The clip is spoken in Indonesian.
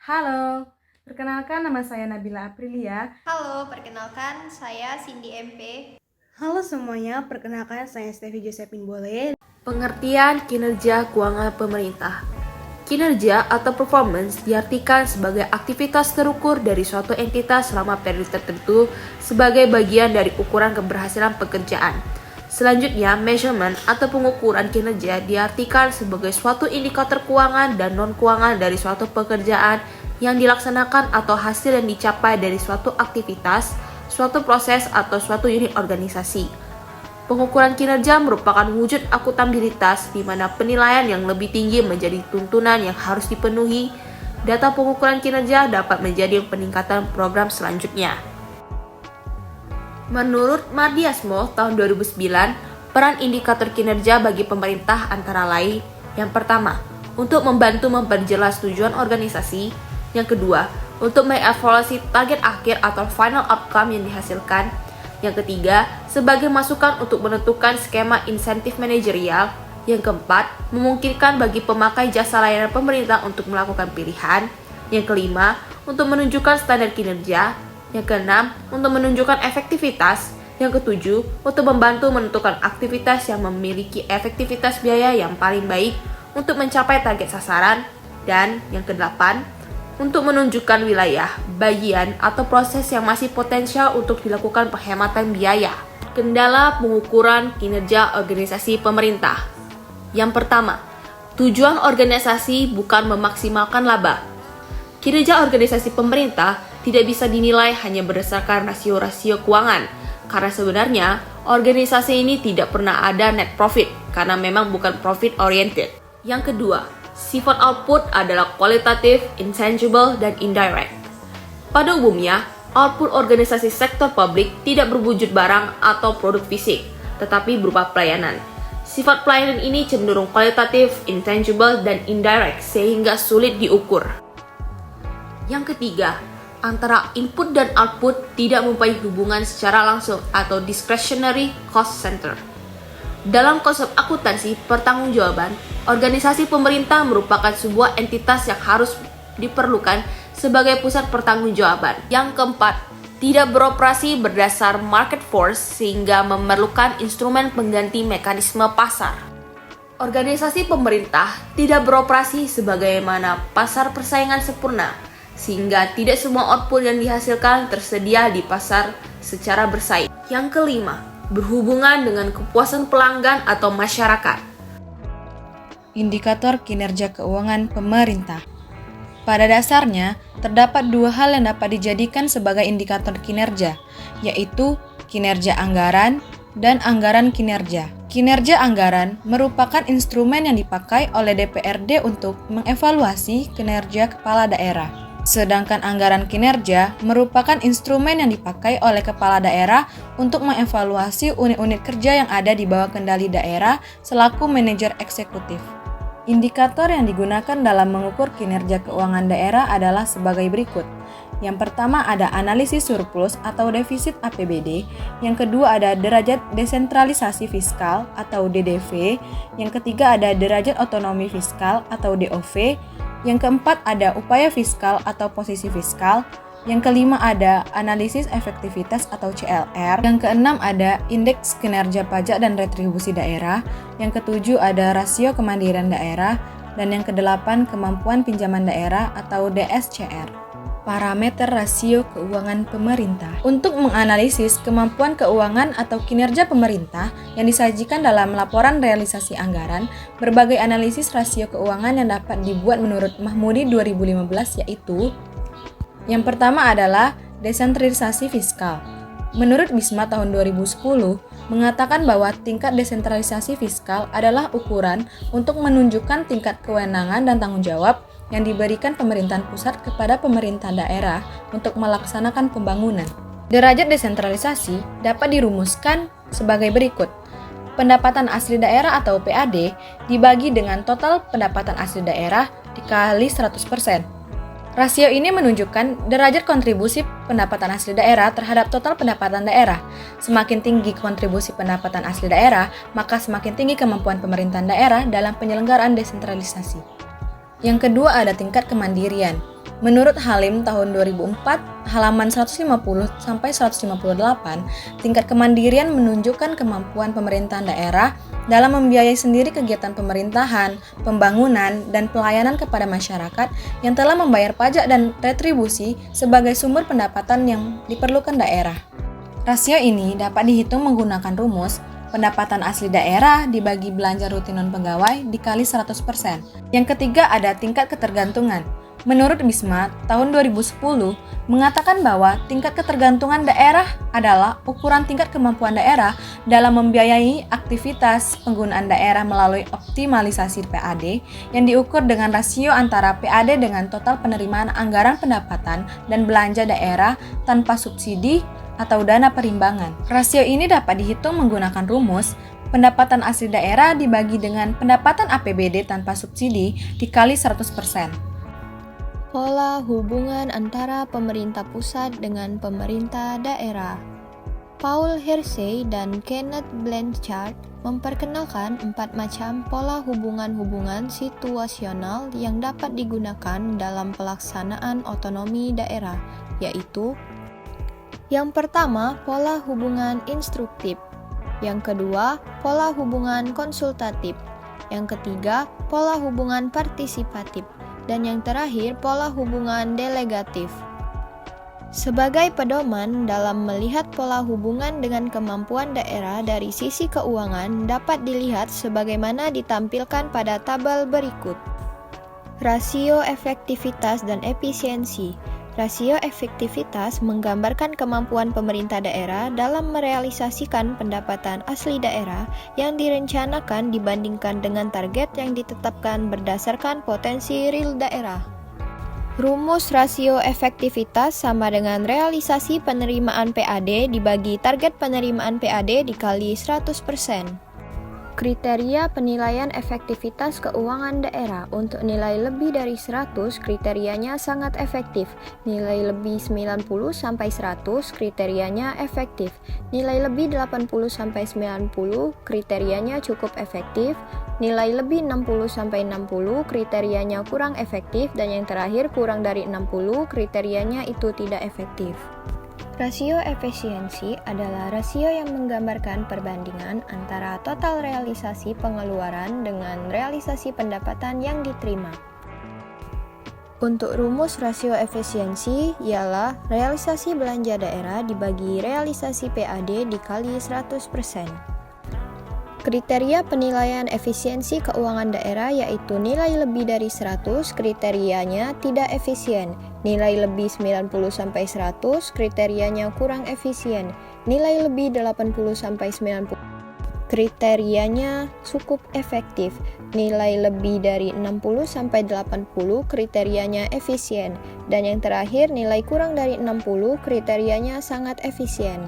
Halo, perkenalkan nama saya Nabila Aprilia. Halo, perkenalkan saya Cindy MP. Halo semuanya, perkenalkan saya Stevi Josephine Bole. Pengertian kinerja keuangan pemerintah. Kinerja atau performance diartikan sebagai aktivitas terukur dari suatu entitas selama periode tertentu sebagai bagian dari ukuran keberhasilan pekerjaan. Selanjutnya, measurement atau pengukuran kinerja diartikan sebagai suatu indikator keuangan dan non-keuangan dari suatu pekerjaan yang dilaksanakan atau hasil yang dicapai dari suatu aktivitas, suatu proses atau suatu unit organisasi. Pengukuran kinerja merupakan wujud akuntabilitas di mana penilaian yang lebih tinggi menjadi tuntunan yang harus dipenuhi. Data pengukuran kinerja dapat menjadi peningkatan program selanjutnya. Menurut Mardiasmo tahun 2009, peran indikator kinerja bagi pemerintah antara lain: yang pertama, untuk membantu memperjelas tujuan organisasi; yang kedua, untuk mengevaluasi target akhir atau final outcome yang dihasilkan; yang ketiga, sebagai masukan untuk menentukan skema insentif manajerial; yang keempat, memungkinkan bagi pemakai jasa layanan pemerintah untuk melakukan pilihan; yang kelima, untuk menunjukkan standar kinerja; yang keenam, untuk menunjukkan efektivitas; yang ketujuh, untuk membantu menentukan aktivitas yang memiliki efektivitas biaya yang paling baik untuk mencapai target sasaran; dan yang kedelapan, untuk menunjukkan wilayah, bagian, atau proses yang masih potensial untuk dilakukan penghematan biaya. Kendala pengukuran kinerja organisasi pemerintah. Yang pertama, tujuan organisasi bukan memaksimalkan laba. Kinerja organisasi pemerintah tidak bisa dinilai hanya berdasarkan rasio-rasio keuangan, karena sebenarnya organisasi ini tidak pernah ada net profit, karena memang bukan profit oriented. Yang kedua, sifat output adalah kualitatif, intangible, dan indirect. Pada umumnya, output organisasi sektor publik tidak berwujud barang atau produk fisik, tetapi berupa pelayanan. Sifat pelayanan ini cenderung kualitatif, intangible, dan indirect sehingga sulit diukur. Yang ketiga, antara input dan output tidak mempunyai hubungan secara langsung atau discretionary cost center. Dalam konsep akuntansi pertanggungjawaban, organisasi pemerintah merupakan sebuah entitas yang harus diperlukan sebagai pusat pertanggungjawaban. Yang keempat, tidak beroperasi berdasar market force sehingga memerlukan instrumen pengganti mekanisme pasar. Organisasi pemerintah tidak beroperasi sebagaimana pasar persaingan sempurna, sehingga tidak semua output yang dihasilkan tersedia di pasar secara bersaing. Yang kelima, berhubungan dengan kepuasan pelanggan atau masyarakat. Indikator kinerja keuangan pemerintah. Pada dasarnya, terdapat dua hal yang dapat dijadikan sebagai indikator kinerja, yaitu kinerja anggaran dan anggaran kinerja. Kinerja anggaran merupakan instrumen yang dipakai oleh DPRD untuk mengevaluasi kinerja kepala daerah. Sedangkan anggaran kinerja merupakan instrumen yang dipakai oleh kepala daerah untuk mengevaluasi unit-unit kerja yang ada di bawah kendali daerah selaku manajer eksekutif. Indikator yang digunakan dalam mengukur kinerja keuangan daerah adalah sebagai berikut. Yang pertama ada analisis surplus atau defisit APBD, yang kedua ada derajat desentralisasi fiskal atau DDV, yang ketiga ada derajat otonomi fiskal atau DOV, yang keempat ada upaya fiskal atau posisi fiskal, yang kelima ada analisis efektivitas atau CLR, yang keenam ada indeks kinerja pajak dan retribusi daerah, yang ketujuh ada rasio kemandirian daerah, dan yang kedelapan kemampuan pinjaman daerah atau DSCR. Parameter rasio keuangan pemerintah. Untuk menganalisis kemampuan keuangan atau kinerja pemerintah yang disajikan dalam laporan realisasi anggaran, berbagai analisis rasio keuangan yang dapat dibuat menurut Mahmudi 2015 yaitu: yang pertama adalah desentralisasi fiskal. Menurut BISMA tahun 2010 mengatakan bahwa tingkat desentralisasi fiskal adalah ukuran untuk menunjukkan tingkat kewenangan dan tanggung jawab yang diberikan pemerintahan pusat kepada pemerintah daerah untuk melaksanakan pembangunan. Derajat desentralisasi dapat dirumuskan sebagai berikut. Pendapatan asli daerah atau PAD dibagi dengan total pendapatan asli daerah dikali 100%. Rasio ini menunjukkan derajat kontribusi pendapatan asli daerah terhadap total pendapatan daerah. Semakin tinggi kontribusi pendapatan asli daerah, maka semakin tinggi kemampuan pemerintahan daerah dalam penyelenggaraan desentralisasi. Yang kedua ada tingkat kemandirian. Menurut Halim tahun 2004, halaman 150-158, tingkat kemandirian menunjukkan kemampuan pemerintahan daerah dalam membiayai sendiri kegiatan pemerintahan, pembangunan, dan pelayanan kepada masyarakat yang telah membayar pajak dan retribusi sebagai sumber pendapatan yang diperlukan daerah. Rasio ini dapat dihitung menggunakan rumus pendapatan asli daerah dibagi belanja rutin non-pegawai dikali 100%. Yang ketiga ada tingkat ketergantungan. Menurut Bisma, tahun 2010 mengatakan bahwa tingkat ketergantungan daerah adalah ukuran tingkat kemampuan daerah dalam membiayai aktivitas penggunaan daerah melalui optimalisasi PAD yang diukur dengan rasio antara PAD dengan total penerimaan anggaran pendapatan dan belanja daerah tanpa subsidi atau dana perimbangan. Rasio ini dapat dihitung menggunakan rumus pendapatan asli daerah dibagi dengan pendapatan APBD tanpa subsidi dikali 100%. Pola hubungan antara pemerintah pusat dengan pemerintah daerah. Paul Hersey dan Kenneth Blanchard memperkenalkan 4 macam pola hubungan-hubungan situasional yang dapat digunakan dalam pelaksanaan otonomi daerah, yaitu: yang pertama, pola hubungan instruktif. Yang kedua, pola hubungan konsultatif. Yang ketiga, pola hubungan partisipatif. Dan yang terakhir, pola hubungan delegatif. Sebagai pedoman dalam melihat pola hubungan dengan kemampuan daerah dari sisi keuangan dapat dilihat sebagaimana ditampilkan pada tabel berikut. Rasio efektivitas dan efisiensi. Rasio efektivitas menggambarkan kemampuan pemerintah daerah dalam merealisasikan pendapatan asli daerah yang direncanakan dibandingkan dengan target yang ditetapkan berdasarkan potensi real daerah. Rumus rasio efektivitas sama dengan realisasi penerimaan PAD dibagi target penerimaan PAD dikali 100%. Kriteria penilaian efektivitas keuangan daerah. Untuk nilai lebih dari 100, kriterianya sangat efektif. Nilai lebih 90-100, kriterianya efektif. Nilai lebih 80-90, kriterianya cukup efektif. Nilai lebih 60-60, kriterianya kurang efektif. Dan yang terakhir, kurang dari 60, kriterianya itu tidak efektif. Rasio efisiensi adalah rasio yang menggambarkan perbandingan antara total realisasi pengeluaran dengan realisasi pendapatan yang diterima. Untuk rumus rasio efisiensi ialah realisasi belanja daerah dibagi realisasi PAD dikali 100%. Kriteria penilaian efisiensi keuangan daerah yaitu nilai lebih dari 100, kriterianya tidak efisien. Nilai lebih 90-100, kriterianya kurang efisien. Nilai lebih 80-90, kriterianya cukup efektif. Nilai lebih dari 60-80, kriterianya efisien. Dan yang terakhir, nilai kurang dari 60, kriterianya sangat efisien.